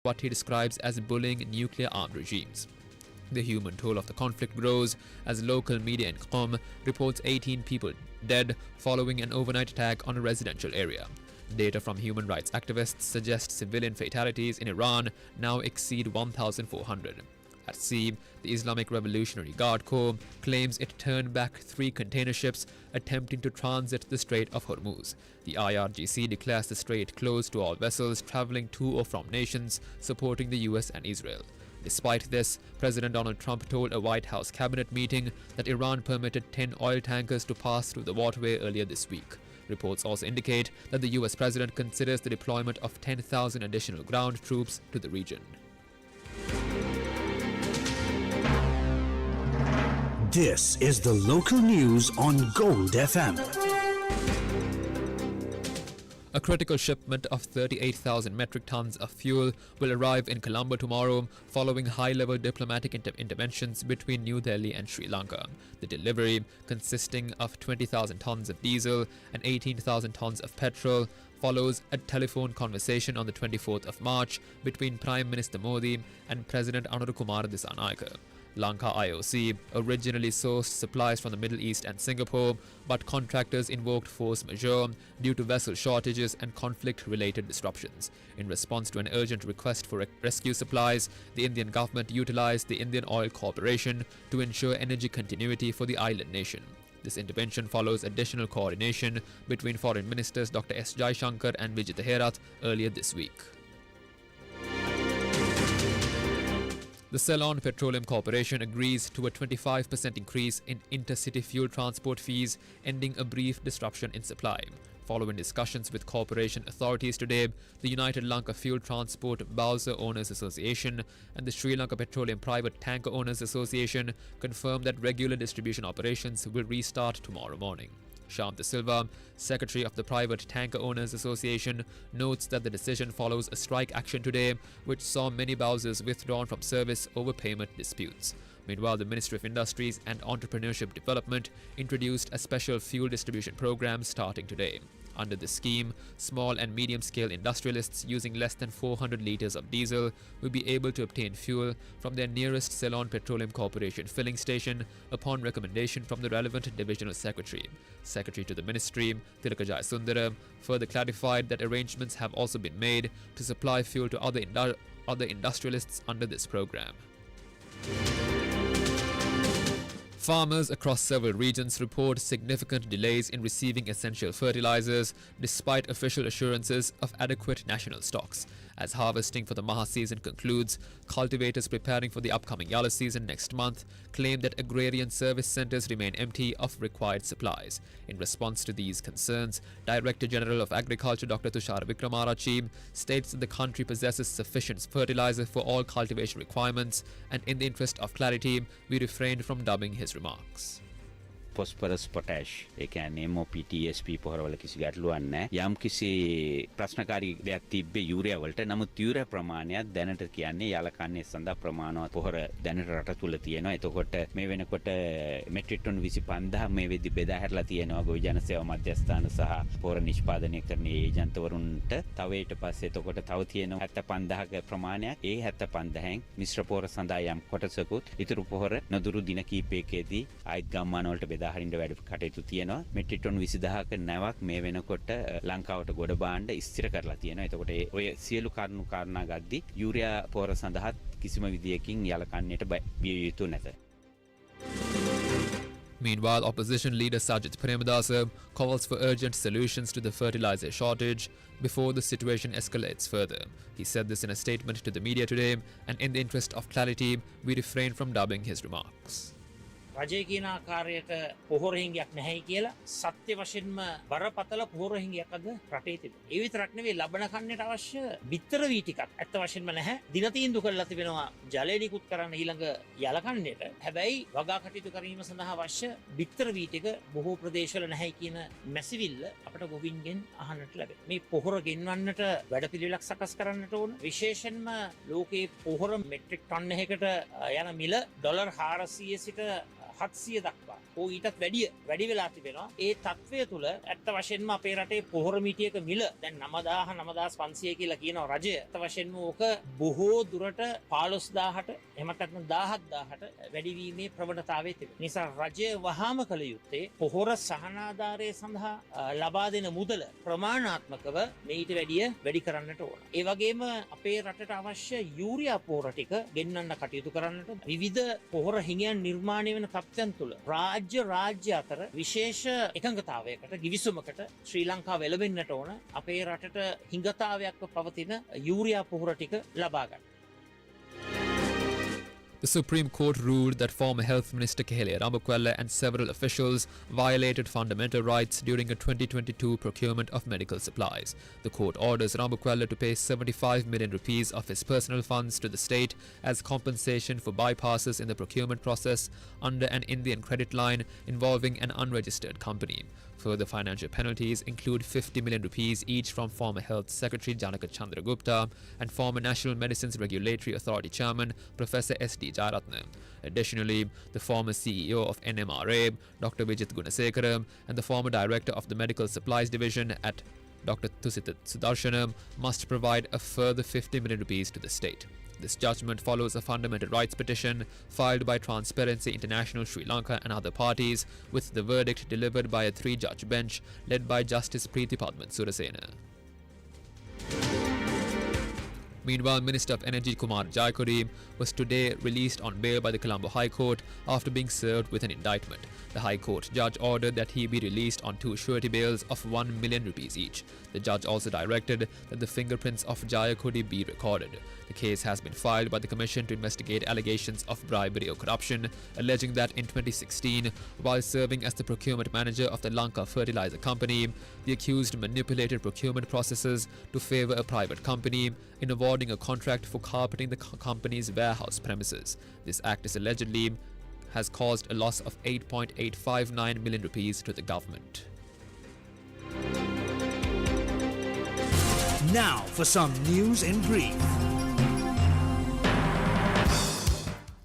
what he describes as bullying nuclear-armed regimes. The human toll of the conflict grows as local media in Qom reports 18 people dead following an overnight attack on a residential area. Data from human rights activists suggest civilian fatalities in Iran now exceed 1,400. At sea, the Islamic Revolutionary Guard Corps claims it turned back 3 container ships attempting to transit the Strait of Hormuz. The IRGC declares the strait closed to all vessels traveling to or from nations supporting the US and Israel. Despite this, President Donald Trump told a White House cabinet meeting that Iran permitted 10 oil tankers to pass through the waterway earlier this week. Reports also indicate that the US president considers the deployment of 10,000 additional ground troops to the region. This is the local news on Gold FM. A critical shipment of 38,000 metric tons of fuel will arrive in Colombo tomorrow following high-level diplomatic interventions between New Delhi and Sri Lanka. The delivery, consisting of 20,000 tons of diesel and 18,000 tons of petrol, follows a telephone conversation on the 24th of March between Prime Minister Modi and President Anurukumar Dissanayake. Lanka IOC originally sourced supplies from the Middle East and Singapore, but contractors invoked force majeure due to vessel shortages and conflict-related disruptions. In response to an urgent request for rescue supplies, the Indian government utilized the Indian Oil Corporation to ensure energy continuity for the island nation. This intervention follows additional coordination between Foreign Ministers Dr. S. Jaishankar and Vijay Therath earlier this week. The Ceylon Petroleum Corporation agrees to a 25% increase in intercity fuel transport fees, ending a brief disruption in supply. Following discussions with corporation authorities today, the United Lanka Fuel Transport Bowser Owners Association and the Sri Lanka Petroleum Private Tanker Owners Association confirmed that regular distribution operations will restart tomorrow morning. Shyam De Silva, Secretary of the Private Tanker Owners Association, notes that the decision follows a strike action today, which saw many Bowsers withdrawn from service over payment disputes. Meanwhile, the Ministry of Industries and Entrepreneurship Development introduced a special fuel distribution program starting today. Under the scheme, small and medium-scale industrialists using less than 400 litres of diesel will be able to obtain fuel from their nearest Ceylon Petroleum Corporation filling station upon recommendation from the relevant divisional secretary. Secretary to the Ministry, Tilaka Jayasundara, further clarified that arrangements have also been made to supply fuel to other industrialists under this program. Farmers across several regions report significant delays in receiving essential fertilizers despite official assurances of adequate national stocks. As harvesting for the Maha season concludes, cultivators preparing for the upcoming Yala season next month claim that agrarian service centers remain empty of required supplies. In response to these concerns, Director General of Agriculture Dr. Tushar Wickramarachchi states that the country possesses sufficient fertilizer for all cultivation requirements, and in the interest of clarity, we refrained from dubbing his remarks. phosphorus potash ඒ කියන්නේ MOP TSP පොහොරවල කිසි ගැටලුවක් නැහැ. යම් කිසි ප්‍රශ්නකාරී දෙයක් තිබ්බේ urea වලට. නමුත් යූරියා ප්‍රමාණයක් දැනට කියන්නේ යාලකන්නේ සඳහා ප්‍රමාණවත් පොහොර දැනට රට තුල තියෙනවා. එතකොට මේ වෙනකොට මෙට්‍රික් ටන් 25000 මේ වෙද්දි බෙදා හැරලා තියෙනවා ගොවි ජන සේවා මධ්‍යස්ථාන සහ පොහොර නිෂ්පාදනය කරන ඒජන්තවරුන්ට. තව ඊට පස්සේ එතකොට තව තියෙනවා 75000ක ප්‍රමාණයක්. ඒ 75000න් මිශ්‍ර පොහොර සඳහා යම් කොටසකුත් ඉතුරු පොහොර නදුරු දින කීපයකදී ආයිත් ගම්මාන වලට බෙදා හරින්න වැඩ කටයුතු තියෙනවා. මෙට්‍රික් ටන් 20000ක නැවක් මේ වෙනකොට ලංකාවට ගොඩ බාණ්ඩ ස්ථිර කරලා තියෙනවා. එතකොට ඔය සියලු කාරණා ගද්දි යූරියා පොහොර සඳහා කිසිම විදියකින් යලකන්නේට බිය යුතු නැත. Meanwhile, opposition leader Sajid Premadasa calls for urgent solutions to the fertilizer shortage before the situation escalates further. He said this in a statement to the media today, and in the interest of clarity, we refrain from dubbing his remarks. රජය කියන ආකාරයට පොහොර හිඟයක් නැහැයි කියලා සත්‍ය වශයෙන්ම බරපතල පොහොර හිඟයක් අද රටේ තිබෙනවා. ඒ විතරක් නෙවෙයි ලබන කන්නට අවශ්‍ය බිත්තර වී ටිකක් ඇත්ත වශයෙන්ම නැහැ. දින තීන්දුව කරලා තිබෙනවා ජලය නිකුත් කරන්න ඊළඟ යල කන්නේට. හැබැයි වගා කටයුතු කිරීම සඳහා අවශ්‍ය බිත්තර වී ටික බොහෝ ප්‍රදේශවල නැහැයි කියන මැසිවිල්ල අපට ගොවින්ගෙන් අහන්නට ලැබෙනවා. මේ පොහොර ගෙන්වන්නට වැඩපිළිවෙලක් සකස් කරන්නට ඕන. විශේෂයෙන්ම ලෝකයේ පොහොර මෙට්‍රික් ටන් එකකට යන මිල ඩොලර් 400 සිට 700 දක්වා ඕ ඊටත් වැඩි වෙලා තිබෙනවා. ඒ තත්ත්වය තුළ ඇත්ත වශයෙන්ම අපේ රටේ පොහොර මිටියක මිල දැන් 9500 කියලා කියනවා රජය. ඇත්ත වශයෙන්ම ඕක බොහෝ දුරට 15000ට එහෙමත් නැත්නම් 17000ට වැඩි වීමේ ප්‍රවණතාවය තිබෙනවා. නිසා රජය වහාම කළ යුත්තේ පොහොර සහනාධාරය සඳහා ලබා දෙන මුදල ප්‍රමාණාත්මකව මේට වැඩි කරන්නට ඕන. ඒ වගේම අපේ රටට අවශ්‍ය යූරියා පොහොර ටික ගෙන්නන්න කටයුතු කරන්නට විවිධ පොහොර හිඟයන් නිර්මාණය වෙන තත්ත්වයන් තුළ රාජ්‍ය අතර විශේෂ එකඟතාවයකට ගිවිසුමකට ශ්‍රී ලංකාව එළවෙන්නට ඕන අපේ රටට හිඟතාවයක්ව පවතින යූරියා පොහොර ටික ලබා ගන්න. The Supreme Court ruled that former Health Minister Kehele Ramakwala and several officials violated fundamental rights during a 2022 procurement of medical supplies. The court orders Ramakwala to pay 75 million rupees of his personal funds to the state as compensation for bypasses in the procurement process under an Indian credit line involving an unregistered company. Further financial penalties include 50 million rupees each from former Health Secretary Janaka Chandragupta and former National Medicines Regulatory Authority Chairman Professor S.D. Jayaratne. Additionally, the former CEO of NMRA, Dr. Vijit Gunasekaram, and the former Director of the Medical Supplies Division at Dr. Tusita Sudarshanam must provide a further 50 million rupees to the state. This judgment follows a fundamental rights petition filed by Transparency International Sri Lanka and other parties, with the verdict delivered by a 3-judge bench led by Justice Preeti Padman Surasena. Meanwhile, Minister of Energy Kumar Jayakodi was today released on bail by the Colombo High Court after being served with an indictment. The High Court judge ordered that he be released on 2 surety bails of 1 million rupees each. The judge also directed that the fingerprints of Jayakodi be recorded. The case has been filed by the Commission to investigate allegations of bribery or corruption, alleging that in 2016, while serving as the procurement manager of the Lanka Fertilizer Company, the accused manipulated procurement processes to favour a private company in awarding a contract for carpeting the company's warehouse premises. This act is allegedly has caused a loss of 8.859 million rupees to the government. Now for some news in brief.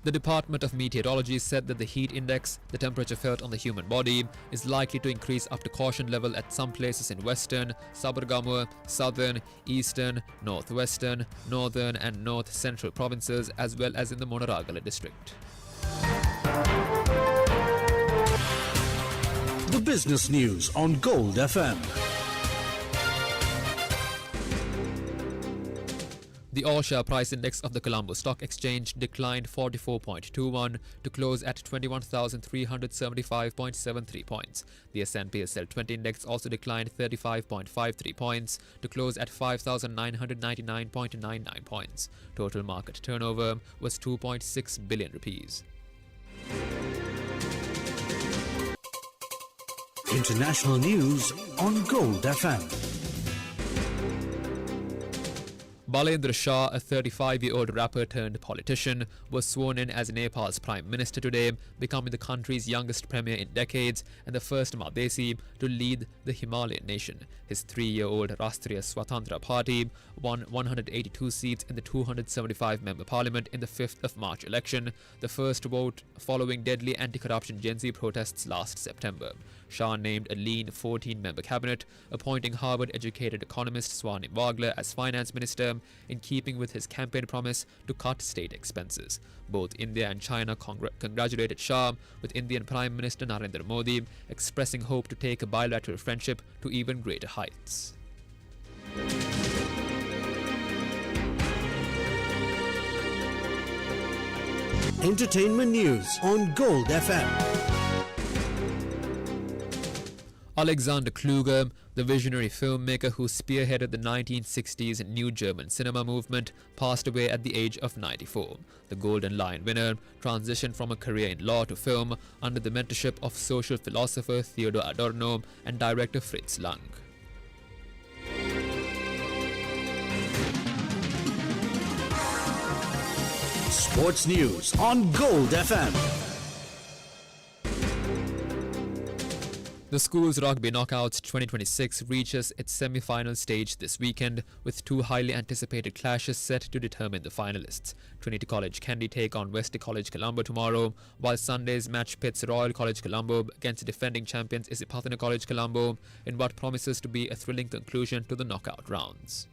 The Department of Meteorology said that the heat index, the temperature felt on the human body, is likely to increase up to caution level at some places in western, Sabargamuwa, southern, eastern, northwestern, northern and north central provinces, as well as in the Monaragala district. The business news on Gold FM. The all-share price index of the Colombo Stock Exchange declined 44.21 to close at 21,375.73 points. The S&P SL 20 index also declined 35.53 points to close at 5,999.99 points. Total market turnover was 2.6 billion rupees. International news on Gold FM. Balendra Shah, a 35-year-old rapper turned politician, was sworn in as Nepal's Prime Minister today, becoming the country's youngest premier in decades and the first Madesi to lead the Himalayan nation. His 3-year-old Rashtriya Swatantra Party won 182 seats in the 275-member parliament in the 5th of March election, the first vote following deadly anti-corruption Gen Z protests last September. Shah named a lean 14-member cabinet, appointing Harvard-educated economist Swarnim Wagler as finance minister, in keeping with his campaign promise to cut state expenses. Both India and China congratulated Shah, with Indian Prime Minister Narendra Modi expressing hope to take a bilateral friendship to even greater heights. Entertainment news on Gold FM. Alexander Kluge, the visionary filmmaker who spearheaded the 1960s New German cinema movement, passed away at the age of 94. The Golden Lion winner transitioned from a career in law to film under the mentorship of social philosopher Theodor Adorno and director Fritz Lang. Sports news on Gold FM. The Schools Rugby Knockouts 2026 reaches its semi-final stage this weekend, with two highly anticipated clashes set to determine the finalists. Trinity College Kandy take on Wesley College Colombo tomorrow, while Sunday's match pits Royal College Colombo against defending champions Isipathana College Colombo in what promises to be a thrilling conclusion to the knockout rounds.